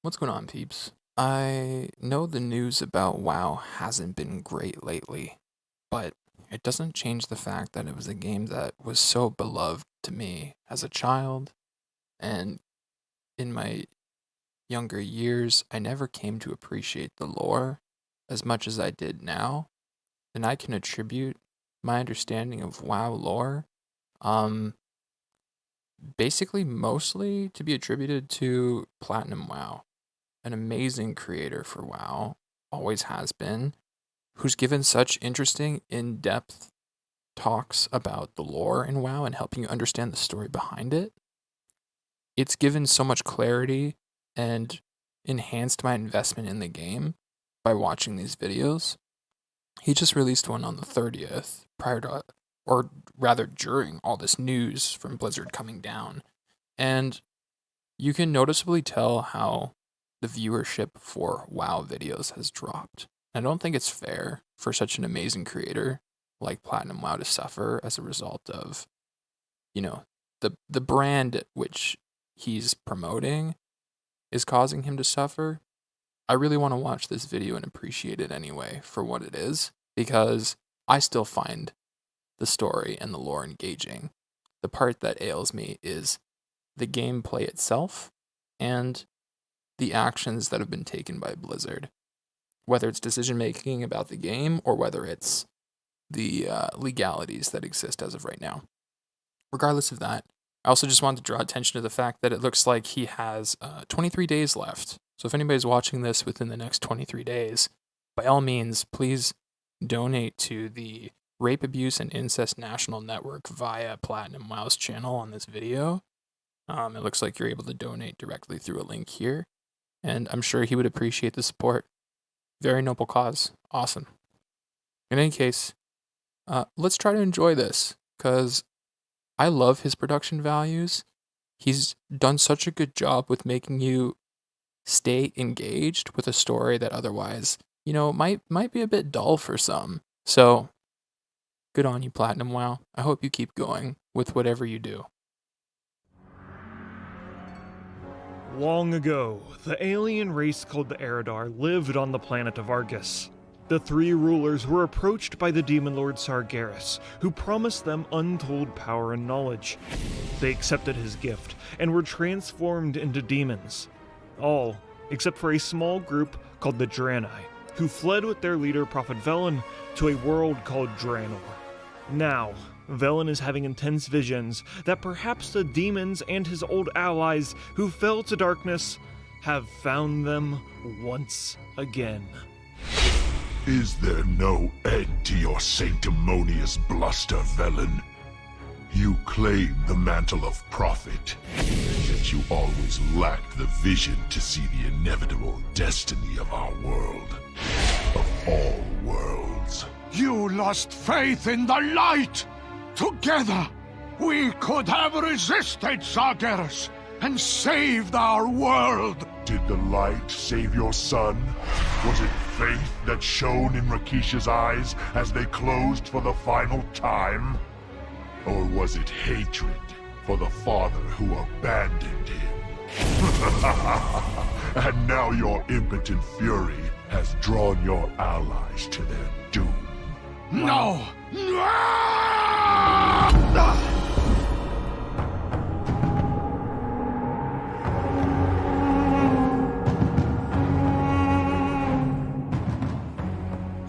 What's going on, peeps? I know the news about WoW hasn't been great lately, but it doesn't change the fact that it was a game that was so beloved to me as a child, and in my younger years, I never came to appreciate the lore as much as I did now, and I can attribute my understanding of WoW lore, um, basically mostly to be attributed to Platinum WoW, an amazing creator for WoW, always has been, who's given such interesting, in depth talks about the lore in WoW and helping you understand the story behind it. It's given so much clarity and enhanced my investment in the game by watching these videos. He just released one on the 30th, prior to, or rather during all this news from Blizzard coming down. And you can noticeably tell how the viewership for WoW videos has dropped. I don't think it's fair for such an amazing creator like Platinum WoW to suffer as a result of, the brand which he's promoting is causing him to suffer. I really want to watch this video and appreciate it anyway for what it is, because I still find the story and the lore engaging. The part that ails me is the gameplay itself and the actions that have been taken by Blizzard, whether it's decision making about the game or whether it's the legalities that exist as of right now. Regardless of that, I also just wanted to draw attention to the fact that it looks like he has 23 days left. So if anybody's watching this within the next 23 days, by all means, please donate to the Rape, Abuse, and Incest National Network via Platinum WoW's channel on this video. It looks like you're able to donate directly through a link here, and I'm sure he would appreciate the support. Very noble cause. Awesome. In any case, let's try to enjoy this, because I love his production values. He's done such a good job with making you stay engaged with a story that otherwise, might be a bit dull for some. So, good on you, Platinum WoW. I hope you keep going with whatever you do. Long ago, the alien race called the Eridar lived on the planet of Argus. The three rulers were approached by the demon lord Sargeras, who promised them untold power and knowledge. They accepted his gift and were transformed into demons. All except for a small group called the Draenei, who fled with their leader Prophet Velen to a world called Draenor. Now, Velen is having intense visions that perhaps the demons and his old allies who fell to darkness have found them once again. Is there no end to your sanctimonious bluster, Velen? You claim the mantle of prophet, yet you always lacked the vision to see the inevitable destiny of our world. Of all worlds. You lost faith in the light! Together, we could have resisted Sargeras and saved our world! Did the light save your son? Was it faith that shone in Rakisha's eyes as they closed for the final time? Or was it hatred for the father who abandoned him? And now your impotent fury has drawn your allies to their doom. No!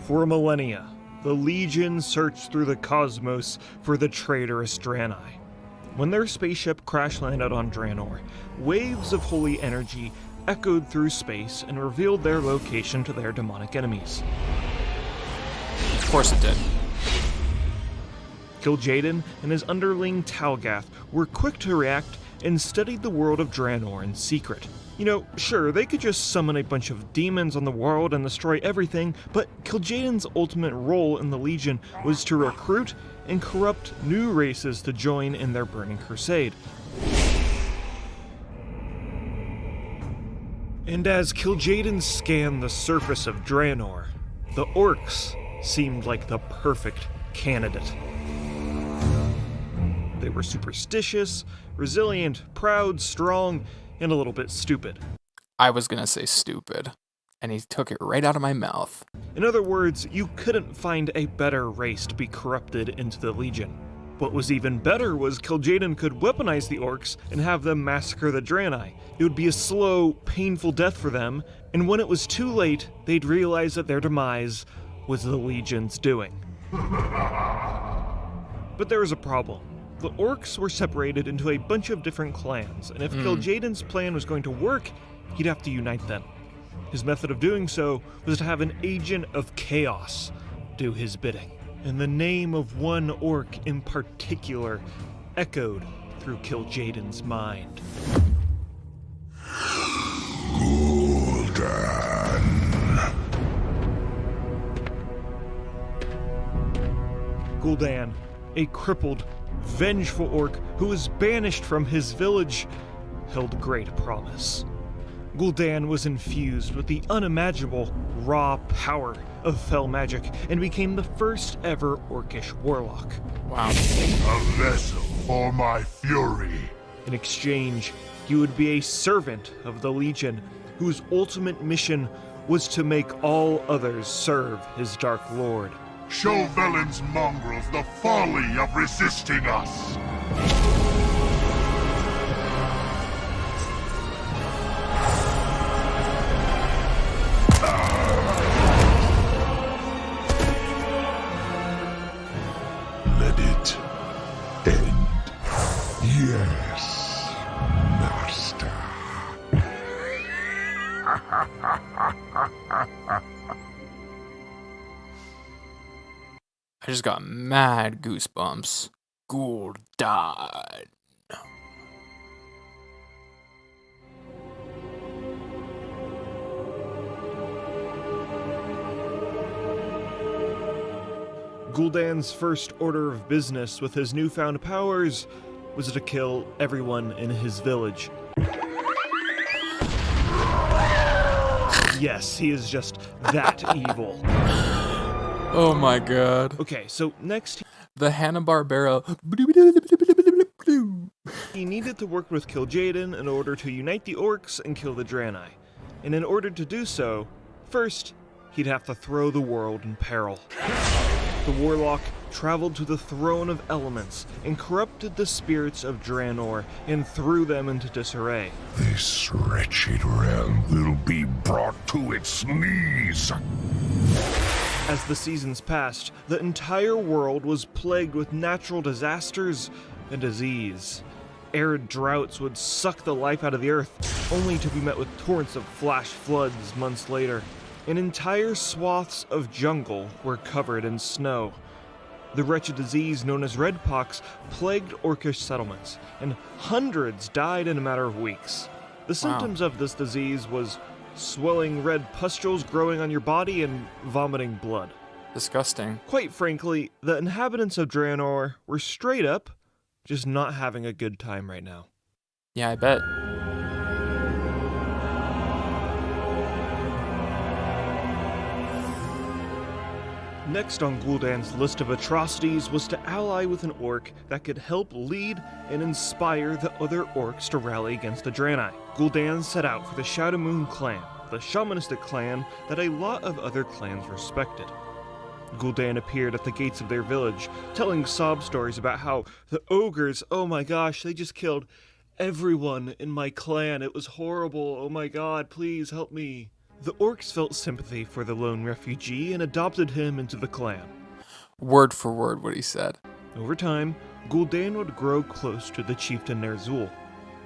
For millennia, the Legion searched through the cosmos for the traitorous Draenei. When their spaceship crash-landed on Draenor, waves of holy energy echoed through space and revealed their location to their demonic enemies. Of course it did. Kil'jaeden and his underling Talgath were quick to react and studied the world of Draenor in secret. Sure, they could just summon a bunch of demons on the world and destroy everything, but Kil'jaeden's ultimate role in the Legion was to recruit and corrupt new races to join in their burning crusade. And as Kil'jaeden scanned the surface of Draenor, the orcs seemed like the perfect candidate. They were superstitious, resilient, proud, strong, and a little bit stupid. I was gonna say stupid, and he took it right out of my mouth. In other words, you couldn't find a better race to be corrupted into the Legion. What was even better was Kil'jaeden could weaponize the orcs and have them massacre the Draenei. It would be a slow, painful death for them, and when it was too late, they'd realize that their demise was the Legion's doing. But there was a problem. The orcs were separated into a bunch of different clans, and if Kil'jaeden's plan was going to work, he'd have to unite them. His method of doing so was to have an agent of chaos do his bidding. And the name of one orc in particular echoed through Kil'jaeden's mind. Gul'dan, a crippled, vengeful orc who was banished from his village, held great promise. Gul'dan was infused with the unimaginable, raw power of fell magic and became the first ever orcish warlock. Wow. A vessel for my fury. In exchange, he would be a servant of the Legion, whose ultimate mission was to make all others serve his Dark Lord. Show Velen's mongrels the folly of resisting us. Let it end. Yes, master. I just got mad goosebumps. Gul'dan. Gul'dan's first order of business with his newfound powers was to kill everyone in his village. Yes, he is just that evil. Oh my god. Okay, so next The Hanna-Barbera. he needed to work with Kil'jaeden in order to unite the orcs and kill the Draenei. And in order to do so, first, he'd have to throw the world in peril. The warlock traveled to the throne of elements and corrupted the spirits of Draenor and threw them into disarray. This wretched realm will be brought to its knees. As the seasons passed, the entire world was plagued with natural disasters and disease. Arid droughts would suck the life out of the earth, only to be met with torrents of flash floods months later. And entire swaths of jungle were covered in snow. The wretched disease known as redpox plagued orcish settlements, and hundreds died in a matter of weeks. The symptoms of this disease was swelling red pustules growing on your body and vomiting blood. Disgusting. Quite frankly, the inhabitants of Draenor were straight up just not having a good time right now. Yeah, I bet. Next on Gul'dan's list of atrocities was to ally with an orc that could help lead and inspire the other orcs to rally against the Draenei. Gul'dan set out for the Shadowmoon clan, the shamanistic clan that a lot of other clans respected. Gul'dan appeared at the gates of their village, telling sob stories about how the ogres, oh my gosh, they just killed everyone in my clan. It was horrible. Oh my god, please help me. The orcs felt sympathy for the lone refugee and adopted him into the clan. Word for word what he said. Over time, Gul'dan would grow close to the chieftain Ner'zhul.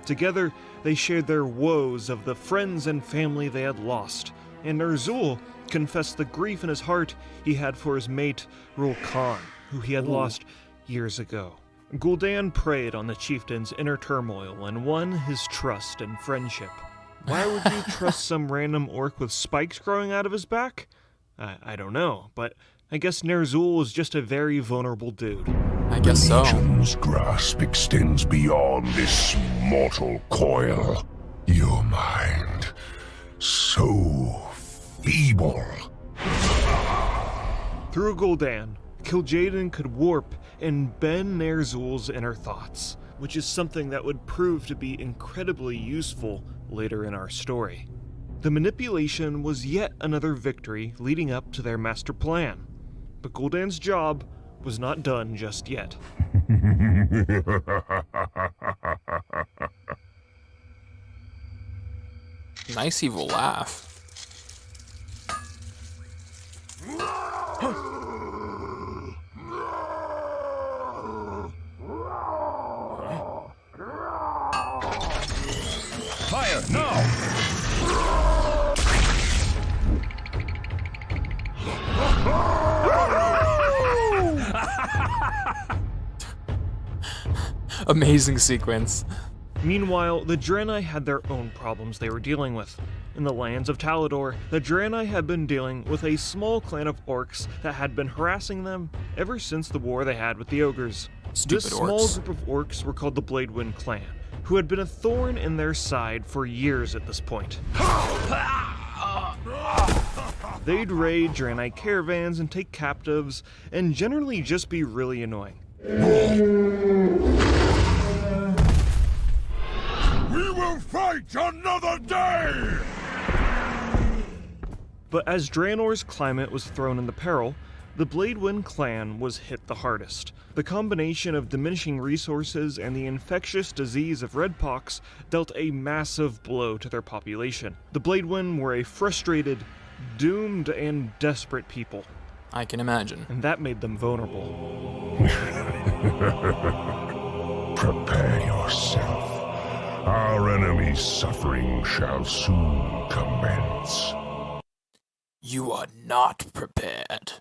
Together, they shared their woes of the friends and family they had lost, and Ner'zhul confessed the grief in his heart he had for his mate, Rul Khan, who he had lost years ago. Gul'dan preyed on the chieftain's inner turmoil and won his trust and friendship. Why would you trust some random orc with spikes growing out of his back? I don't know, but I guess Ner'zhul was just a very vulnerable dude. I guess so. Legion's grasp extends beyond this mortal coil. Your mind, so feeble. Through Gul'dan, Kil'jaeden could warp and bend Ner'zhul's inner thoughts, which is something that would prove to be incredibly useful later in our story. The manipulation was yet another victory leading up to their master plan. But Gul'dan's job was not done just yet. Nice evil laugh. Fire, now! Amazing sequence. Meanwhile, the Draenei had their own problems they were dealing with. In the lands of Talador, the Draenei had been dealing with a small clan of orcs that had been harassing them ever since the war they had with the ogres. Stupid This small orcs. group of orcs were called the Bladewind clan, who had been a thorn in their side for years at this point. They'd raid Draenei caravans and take captives, and generally just be really annoying. We will fight another day! But as Draenor's climate was thrown into peril, the Bladewind clan was hit the hardest. The combination of diminishing resources and the infectious disease of redpox dealt a massive blow to their population. The Bladewind were a frustrated, doomed, and desperate people, I can imagine. and that made them vulnerable. Prepare yourself. Our enemy's suffering shall soon commence. You are not prepared.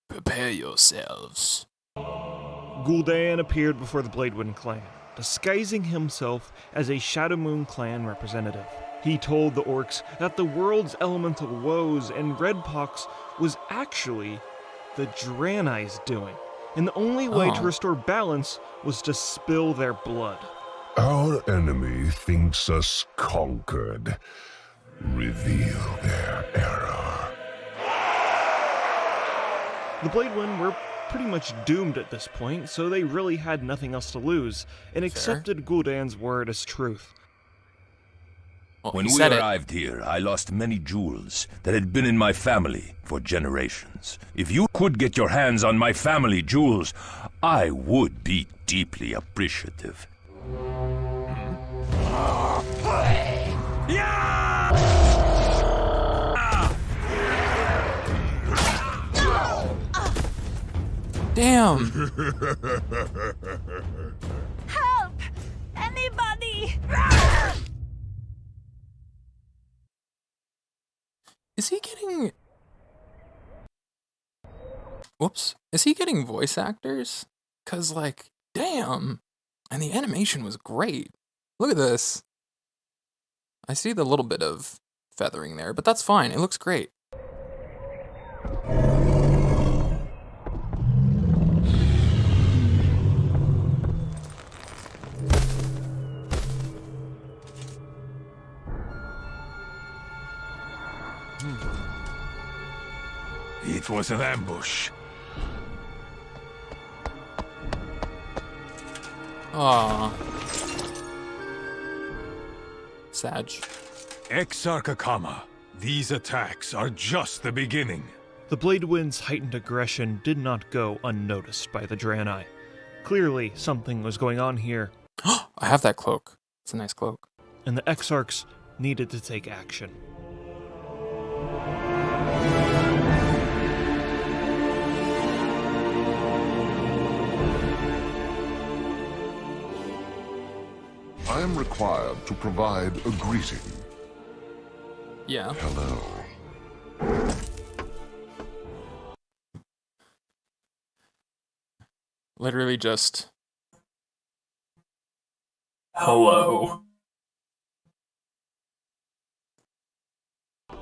Prepare yourselves. Gul'dan appeared before the Bladewind clan, disguising himself as a Shadowmoon clan representative. He told the orcs that the world's elemental woes and redpox was actually the Draenei's doing, and the only way to restore balance was to spill their blood. Our enemy thinks us conquered. Reveal their error. The Bladewind were pretty much doomed at this point, so they really had nothing else to lose, and accepted Gul'dan's word as truth. Well, When he we said it. arrived here, I lost many jewels that had been in my family for generations. If you could get your hands on my family jewels, I would be deeply appreciative. Damn! Help! Anybody! Is he getting... Whoops. Is he getting voice actors? Cause like, damn! And the animation was great. Look at this. I see the little bit of feathering there, but that's fine. It looks great. It was an ambush. Aww. Sag. Exarch Akama, these attacks are just the beginning. The Bladewind's heightened aggression did not go unnoticed by the Draenei. Clearly, something was going on here, I have that cloak. It's a nice cloak. and the Exarchs needed to take action. I am required to provide a greeting. Yeah. Hello. Literally just... Hello.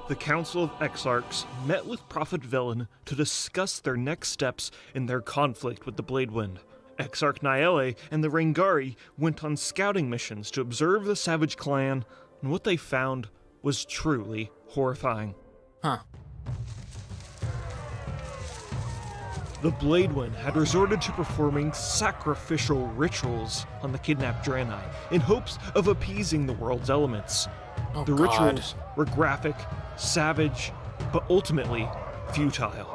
The Council of Exarchs met with Prophet Villain to discuss their next steps in their conflict with the Bladewind. Exarch Naele and the Rengari went on scouting missions to observe the Savage Clan, and what they found was truly horrifying. Huh. The Bladewind had resorted to performing sacrificial rituals on the kidnapped Draenei in hopes of appeasing the world's elements. Oh, The God. rituals were graphic, savage, but ultimately futile.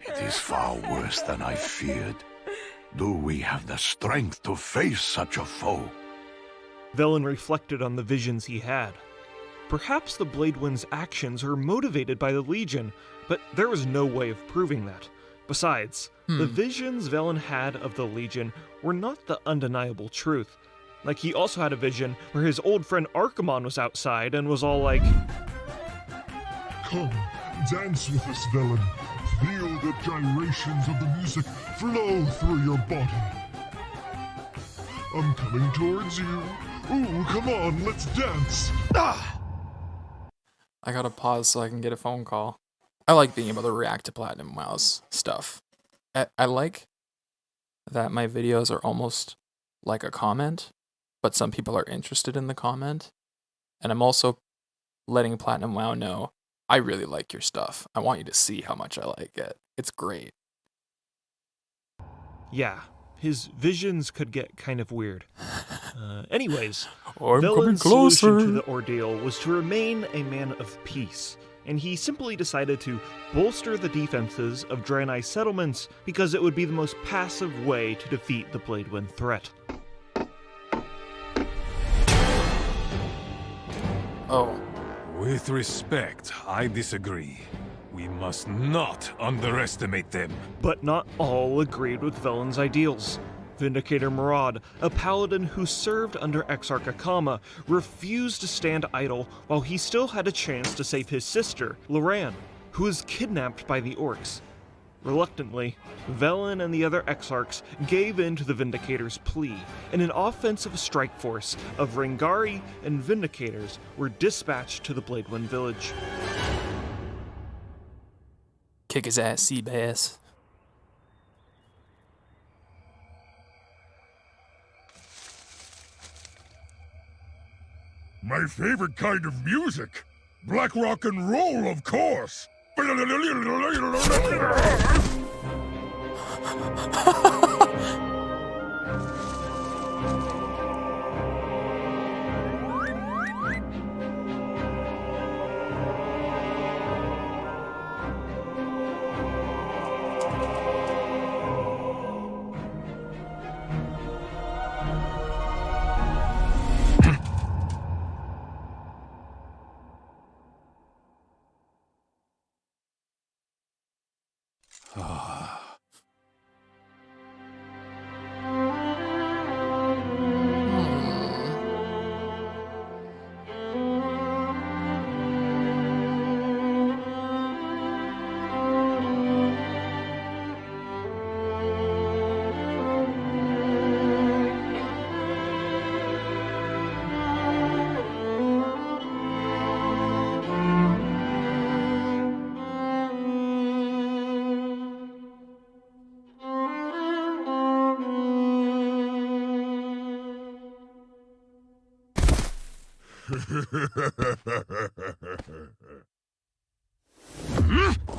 It is far worse than I feared. Do we have the strength to face such a foe? Velen reflected on the visions he had. Perhaps the Bladewind's actions were motivated by the Legion, but there was no way of proving that. Besides, the visions Velen had of the Legion were not the undeniable truth. Like, he also had a vision where his old friend Archimon was outside and was all like, Come, dance with us, Velen. Feel the gyrations of the music flow through your body. I'm coming towards you. Ooh, come on, let's dance. I gotta pause so I can get a phone call. I like being able to react to Platinum WoW's stuff. I like that my videos are almost like a comment, but some people are interested in the comment. And I'm also letting Platinum WoW know, I really like your stuff. I want you to see how much I like it. It's great. yeah, his visions could get kind of weird. Anyways, I'm coming Velen's solution closer. to the ordeal was to remain a man of peace, and he simply decided to bolster the defenses of Draenei settlements because it would be the most passive way to defeat the Bladewind threat. Oh, With respect, I disagree. We must not underestimate them. But not all agreed with Velen's ideals. Vindicator Maraud, a paladin who served under Exarch Akama, refused to stand idle while he still had a chance to save his sister, Loran, who was kidnapped by the orcs. Reluctantly, Velen and the other Exarchs gave in to the Vindicator's plea, and an offensive strike force of Rengari and Vindicators were dispatched to the Bladewind village. kick his ass, Seabass. My favorite kind of music. Black rock and roll, of course.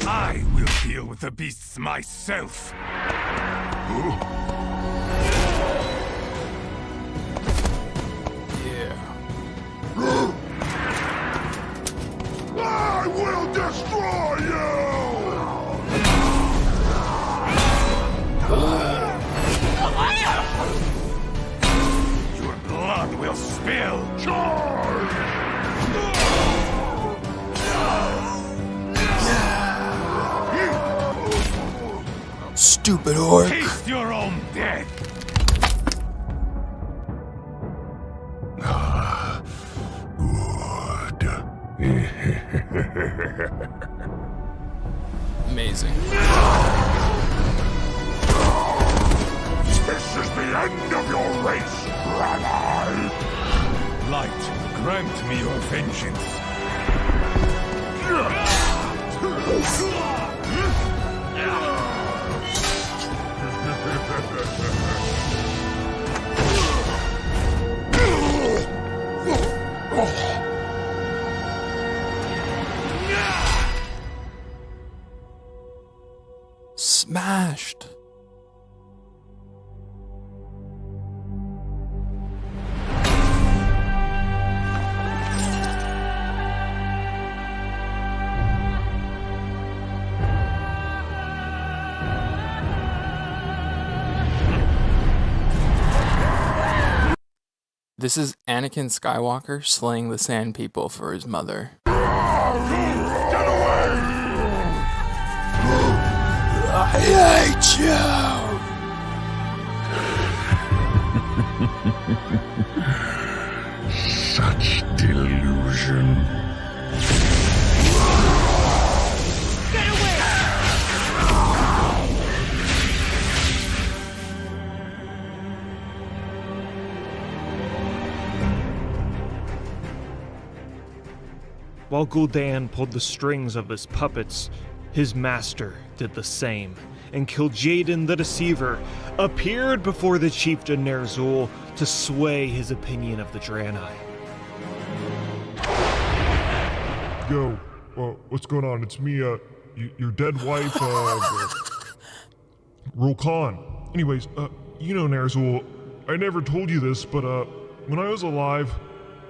I will deal with the beasts myself. Yeah. I will destroy Your blood will spill. you! Charge! Stupid orc. Taste your own death. Amazing. This is the end of your race, Rabbi! Light, grant me your vengeance. Smashed. This is Anakin Skywalker slaying the Sand People for his mother. Get away! I hate you! Such delusion. While Gul'dan pulled the strings of his puppets, his master did the same, and Kil'jaeden the Deceiver appeared before the chieftain Ner'zhul to sway his opinion of the Draenei. Yo, what's going on? It's me, your dead wife, Rolkan. Anyways, you know, Ner'zhul, I never told you this, but, when I was alive,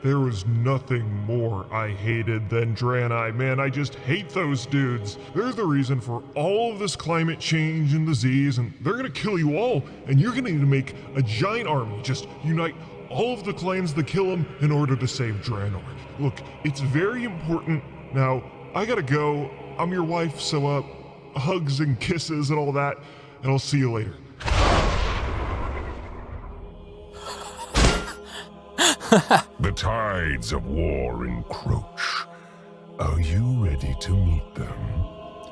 there was nothing more I hated than Draenei. Man, I just hate those dudes. They're the reason for all of this climate change and disease, and they're gonna kill you all, and you're gonna need to make a giant army. Just unite all of the clans that kill them in order to save Draenor. Look, it's very important. Now, I gotta go. I'm your wife, so, hugs and kisses and all that, and I'll see you later. The tides of war encroach. Are you ready to meet them?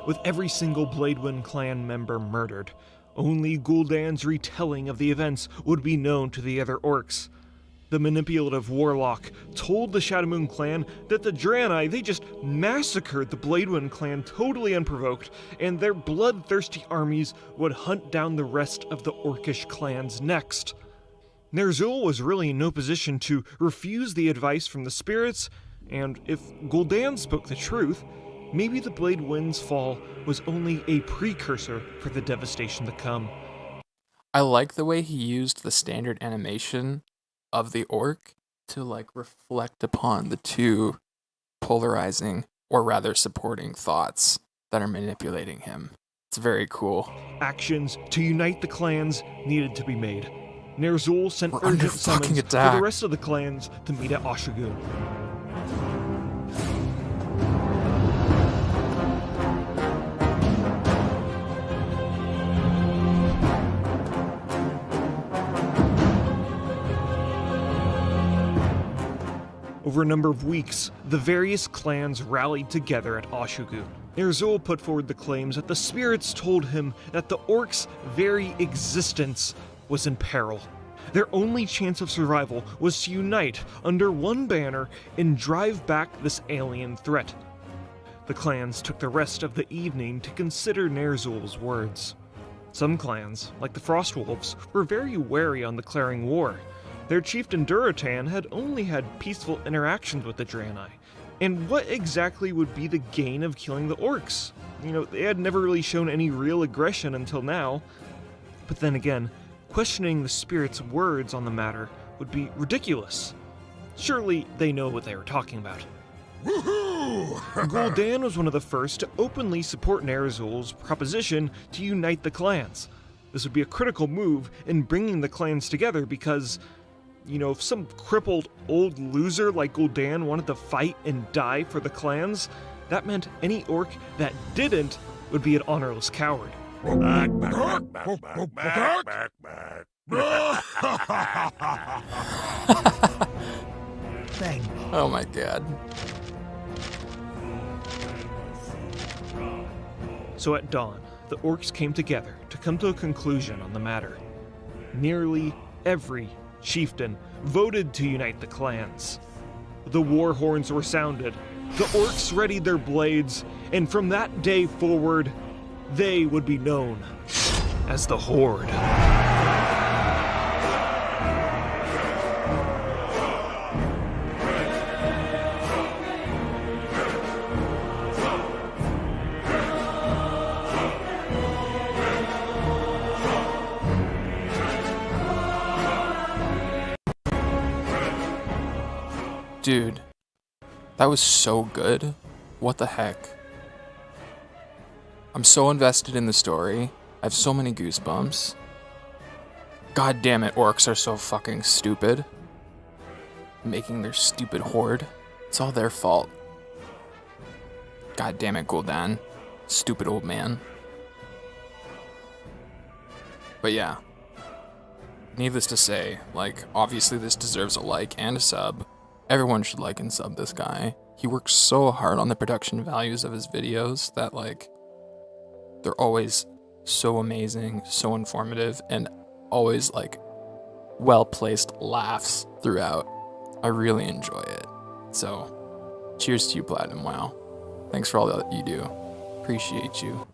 With every single Bladewind clan member murdered, only Gul'dan's retelling of the events would be known to the other orcs. The manipulative warlock told the Shadowmoon clan that the Draenei, they just massacred the Bladewind clan totally unprovoked, and their bloodthirsty armies would hunt down the rest of the orcish clans next. Ner'zhul was really in no position to refuse the advice from the spirits, and if Gul'dan spoke the truth, maybe the Bladewind's fall was only a precursor for the devastation to come. I like the way he used the standard animation of the orc to reflect upon the two polarizing, or rather supporting thoughts that are manipulating him. It's very cool. Actions to unite the clans needed to be made. Ner'zhul sent We're under urgent fucking summons attack. for the rest of the clans to meet at Oshagun. Over a number of weeks, the various clans rallied together at Oshagun. Ner'zhul put forward the claims that the spirits told him that the orcs' very existence was in peril. Their only chance of survival was to unite under one banner and drive back this alien threat. The clans took the rest of the evening to consider Ner'zhul's words. Some clans, like the Frostwolves, were very wary on declaring war. Their chieftain Durotan had only had peaceful interactions with the Draenei. And what exactly would be the gain of killing the orcs? They had never really shown any real aggression until now. But then again, questioning the spirits' words on the matter would be ridiculous. Surely they know what they were talking about. Woohoo! Gul'dan was one of the first to openly support Ner'zhul's proposition to unite the clans. This would be a critical move in bringing the clans together because, if some crippled old loser like Gul'dan wanted to fight and die for the clans, that meant any orc that didn't would be an honorless coward. Back. Oh my god. So at dawn, the orcs came together to come to a conclusion on the matter. Nearly every chieftain voted to unite the clans. The war horns were sounded, the orcs readied their blades, and from that day forward, they would be known as the Horde. Dude, that was so good. What the heck? I'm so invested in the story. I have so many goosebumps. God damn it, orcs are so fucking stupid. Making their stupid horde. It's all their fault. God damn it, Gul'dan. Stupid old man. But yeah. Needless to say, like, obviously this deserves a like and a sub. Everyone should like and sub this guy. He works so hard on the production values of his videos that, like, they're always so amazing, so informative, and always, like, well-placed laughs throughout. I really enjoy it. So, cheers to you, Platinum WoW. Thanks for all that you do. Appreciate you.